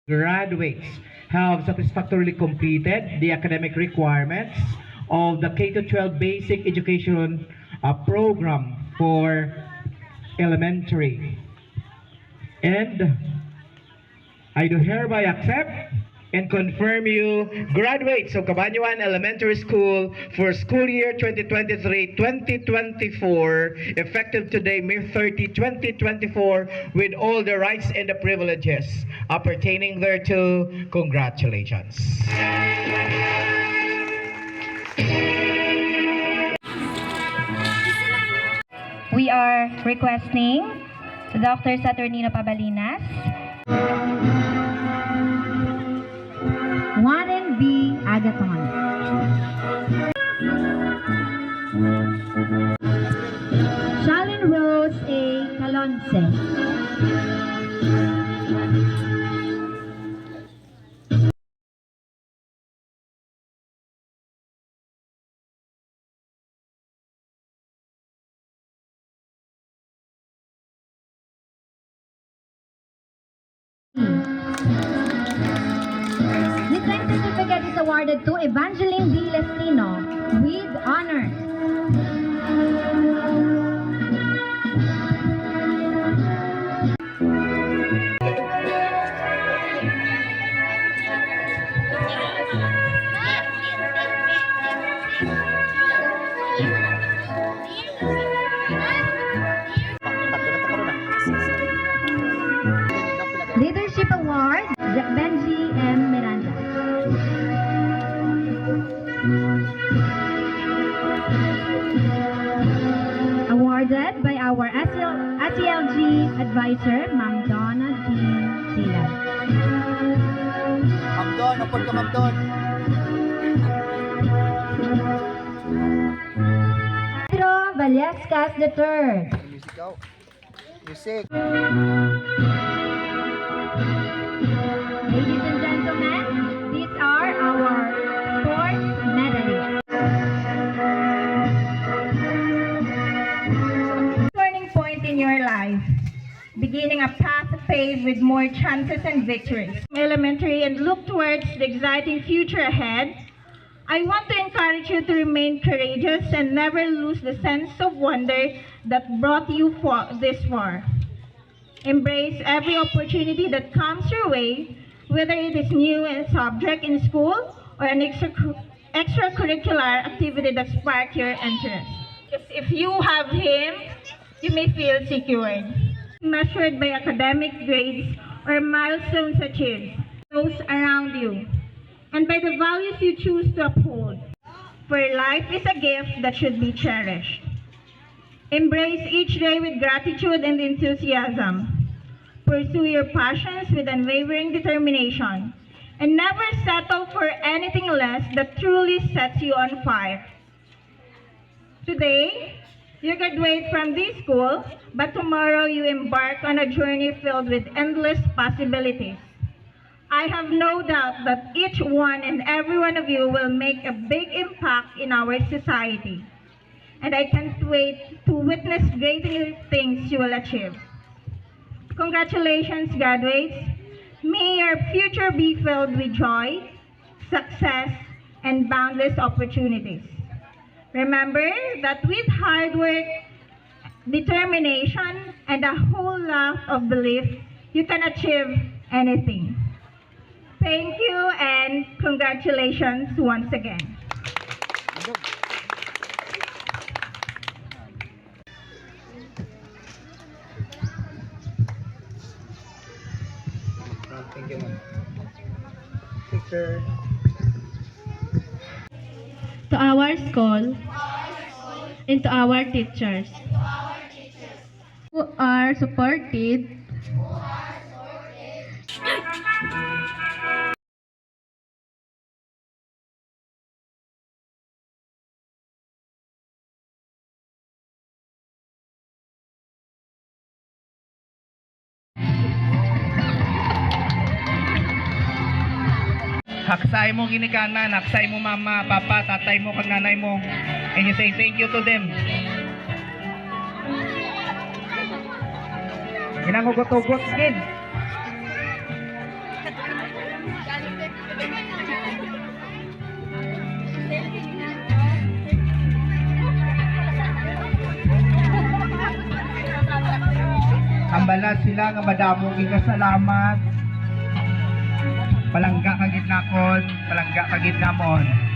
graduates have satisfactorily completed the academic requirements of the K-12 basic education program for elementary. And I do hereby accept and confirm you graduates of Cabanatuan Elementary School for school year 2023-2024, effective today, May 30, 2024, with all the rights and the privileges appertaining thereto. Congratulations. We are requesting Dr. Saturnino Pabalinas, 1B Agathon, Shalyn Rose A. Calonce, This next certificate is awarded to Evangeline D. Lestino with honors. Leadership Award, Benji M. Miranda. Awarded by our SELG advisor, Ma'am Donna G. Silas. Ma'am Don, upod ka Ma'am Don. Pedro Vallescas III. Music out. Music. Ladies and gentlemen, these are our sports medalists. Turning point in your life, beginning a path paved with more chances and victories. Elementary and look towards the exciting future ahead. I want to encourage you to remain courageous and never lose the sense of wonder that brought you this far. Embrace every opportunity that comes your way, whether it is new subject in school or an extracurricular activity that sparks your interest. If you have him, you may feel secured. Measured by academic grades or milestones achieved, those around you, and by the values you choose to uphold. For life is a gift that should be cherished. Embrace each day with gratitude and enthusiasm. Pursue your passions with unwavering determination, and never settle for anything less that truly sets you on fire. Today, you graduate from this school, but tomorrow you embark on a journey filled with endless possibilities. I have no doubt that each one and every one of you will make a big impact in our society, and I can't wait to witness greater things you will achieve. Congratulations, graduates. May your future be filled with joy, success, and boundless opportunities. Remember that with hard work, determination, and a whole lot of belief, you can achieve anything. Thank you and congratulations once again. Thank you, ma'am. Picture. To our school and to our teachers who are supported Haksay mo ginikanan, haksay mo mama, papa, tatay mo, kag nanay mo. And you say thank you to them. Ginangugot-ugot, kid. Kambala sila nga madamo giga salamat. Palangga kagid nakon, palangga kagid namon.